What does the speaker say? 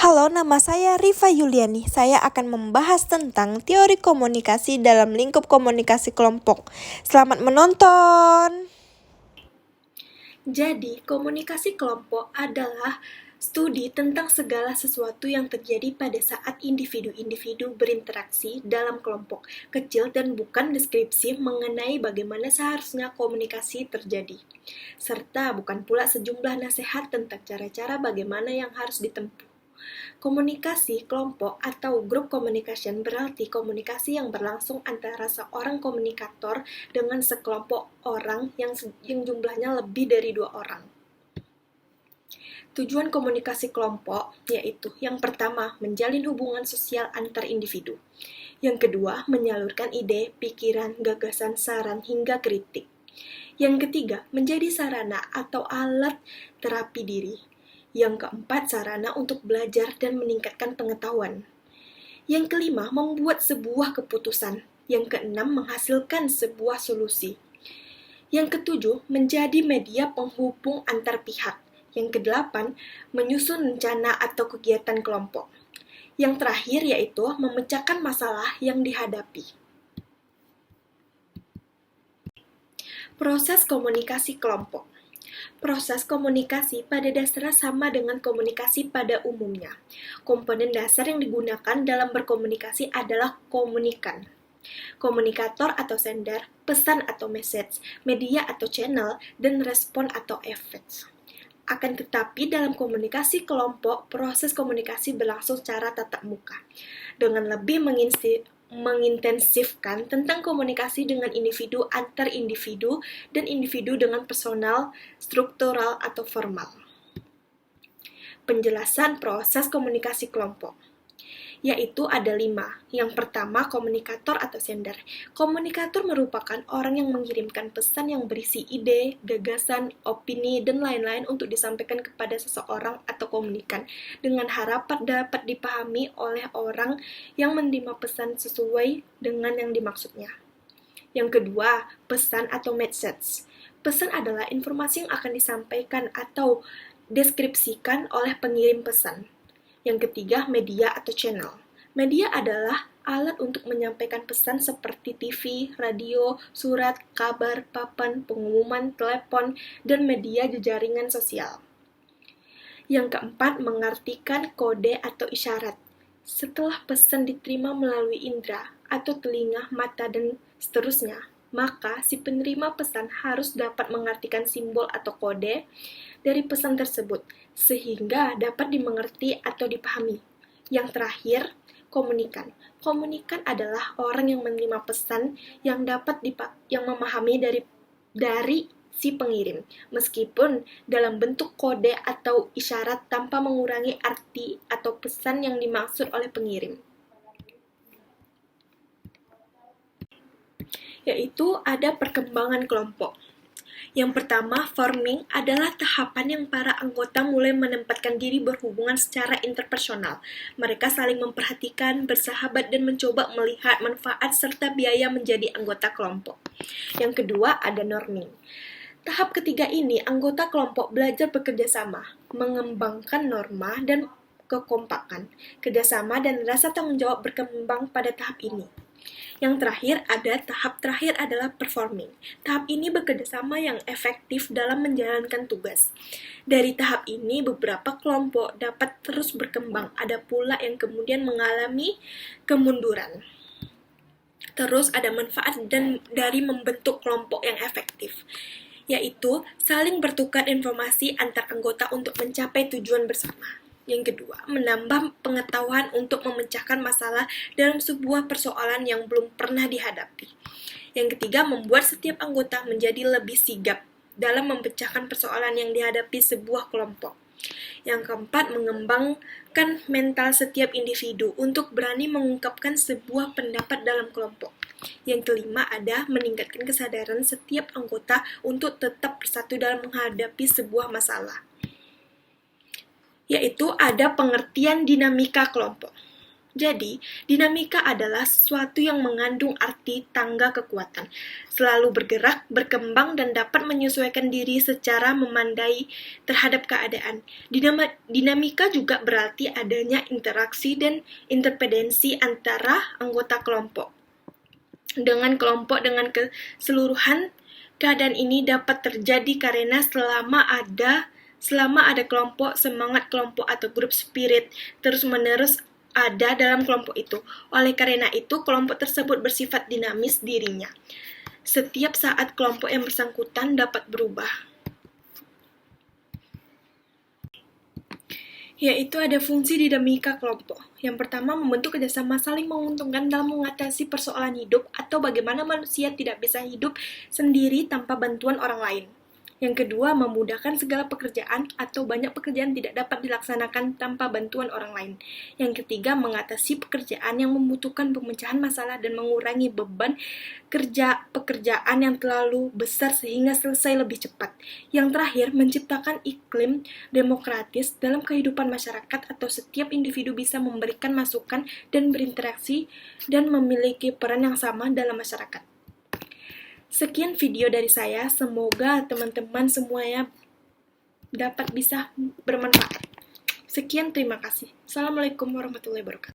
Halo, nama saya Rifa Yuliani. Saya akan membahas tentang teori komunikasi dalam lingkup komunikasi kelompok. Selamat menonton! Jadi, komunikasi kelompok adalah studi tentang segala sesuatu yang terjadi pada saat individu-individu berinteraksi dalam kelompok kecil dan bukan deskripsi mengenai bagaimana seharusnya komunikasi terjadi. Serta bukan pula sejumlah nasihat tentang cara-cara bagaimana yang harus ditempuh. Komunikasi kelompok atau group communication berarti komunikasi yang berlangsung antara seorang komunikator dengan sekelompok orang yang jumlahnya lebih dari 2 orang. Tujuan komunikasi kelompok yaitu yang pertama, menjalin hubungan sosial antar individu. Yang kedua, menyalurkan ide, pikiran, gagasan, saran, hingga kritik. Yang ketiga, menjadi sarana atau alat terapi diri. Yang keempat, sarana untuk belajar dan meningkatkan pengetahuan. Yang kelima, membuat sebuah keputusan. Yang keenam, menghasilkan sebuah solusi. Yang ketujuh, menjadi media penghubung antar pihak. Yang kedelapan, menyusun rencana atau kegiatan kelompok. Yang terakhir yaitu memecahkan masalah yang dihadapi. Proses komunikasi kelompok. Proses komunikasi pada dasarnya sama dengan komunikasi pada umumnya. Komponen dasar yang digunakan dalam berkomunikasi adalah komunikan. Komunikator atau sender, pesan atau message, media atau channel, dan respon atau efek. Akan tetapi dalam komunikasi kelompok, proses komunikasi berlangsung secara tatap muka, dengan lebih mengintensifkan tentang komunikasi dengan individu antar individu dan individu dengan personal, struktural, atau formal. Penjelasan proses komunikasi kelompok yaitu ada 5. Yang pertama, komunikator atau sender. Komunikator merupakan orang yang mengirimkan pesan yang berisi ide, gagasan, opini, dan lain-lain untuk disampaikan kepada seseorang atau komunikan dengan harapan dapat dipahami oleh orang yang menerima pesan sesuai dengan yang dimaksudnya. Yang kedua, pesan atau message. Pesan adalah informasi yang akan disampaikan atau deskripsikan oleh pengirim pesan. Yang ketiga, media atau channel. Media adalah alat untuk menyampaikan pesan seperti TV, radio, surat, kabar, papan, pengumuman, telepon, dan media jejaringan sosial. Yang keempat, mengartikan kode atau isyarat. Setelah pesan diterima melalui indera atau telinga, mata, dan seterusnya, maka si penerima pesan harus dapat mengartikan simbol atau kode dari pesan tersebut, sehingga dapat dimengerti atau dipahami. Yang terakhir, komunikan. Komunikan adalah orang yang menerima pesan yang dapat yang memahami dari si pengirim, meskipun dalam bentuk kode atau isyarat tanpa mengurangi arti atau pesan yang dimaksud oleh pengirim. Yaitu ada perkembangan kelompok. Yang pertama, forming adalah tahapan yang para anggota mulai menempatkan diri berhubungan secara interpersonal. Mereka saling memperhatikan, bersahabat, dan mencoba melihat manfaat serta biaya menjadi anggota kelompok. Yang kedua, ada norming. Tahap ketiga ini, anggota kelompok belajar bekerja sama, mengembangkan norma dan kekompakan. Kerjasama dan rasa tanggung jawab berkembang pada tahap ini. Yang terakhir, tahap terakhir adalah performing. Tahap ini bekerjasama yang efektif dalam menjalankan tugas. Dari tahap ini, beberapa kelompok dapat terus berkembang. Ada pula yang kemudian mengalami kemunduran. Terus ada manfaat dari membentuk kelompok yang efektif, yaitu saling bertukar informasi antar anggota untuk mencapai tujuan bersama. Yang kedua, menambah pengetahuan untuk memecahkan masalah dalam sebuah persoalan yang belum pernah dihadapi. Yang ketiga, membuat setiap anggota menjadi lebih sigap dalam memecahkan persoalan yang dihadapi sebuah kelompok. Yang keempat, mengembangkan mental setiap individu untuk berani mengungkapkan sebuah pendapat dalam kelompok. Yang kelima, ada meningkatkan kesadaran setiap anggota untuk tetap bersatu dalam menghadapi sebuah masalah. Yaitu ada pengertian dinamika kelompok. Jadi, dinamika adalah sesuatu yang mengandung arti tangga kekuatan, selalu bergerak, berkembang, dan dapat menyesuaikan diri secara memandai terhadap keadaan. Dinamika juga berarti adanya interaksi dan interdependensi antara anggota kelompok. Dengan kelompok dengan keseluruhan, keadaan ini dapat terjadi karena selama ada kelompok, semangat kelompok atau grup spirit terus-menerus ada dalam kelompok itu. Oleh karena itu, kelompok tersebut bersifat dinamis dirinya. Setiap saat kelompok yang bersangkutan dapat berubah. Yaitu ada fungsi dinamika kelompok. Yang pertama, membentuk kerjasama saling menguntungkan dalam mengatasi persoalan hidup atau bagaimana manusia tidak bisa hidup sendiri tanpa bantuan orang lain. Yang kedua, memudahkan segala pekerjaan atau banyak pekerjaan tidak dapat dilaksanakan tanpa bantuan orang lain. Yang ketiga, mengatasi pekerjaan yang membutuhkan pemecahan masalah dan mengurangi beban pekerjaan yang terlalu besar sehingga selesai lebih cepat. Yang terakhir, menciptakan iklim demokratis dalam kehidupan masyarakat atau setiap individu bisa memberikan masukan dan berinteraksi dan memiliki peran yang sama dalam masyarakat. Sekian video dari saya, semoga teman-teman semuanya dapat bisa bermanfaat. Sekian, terima kasih. Assalamualaikum warahmatullahi wabarakatuh.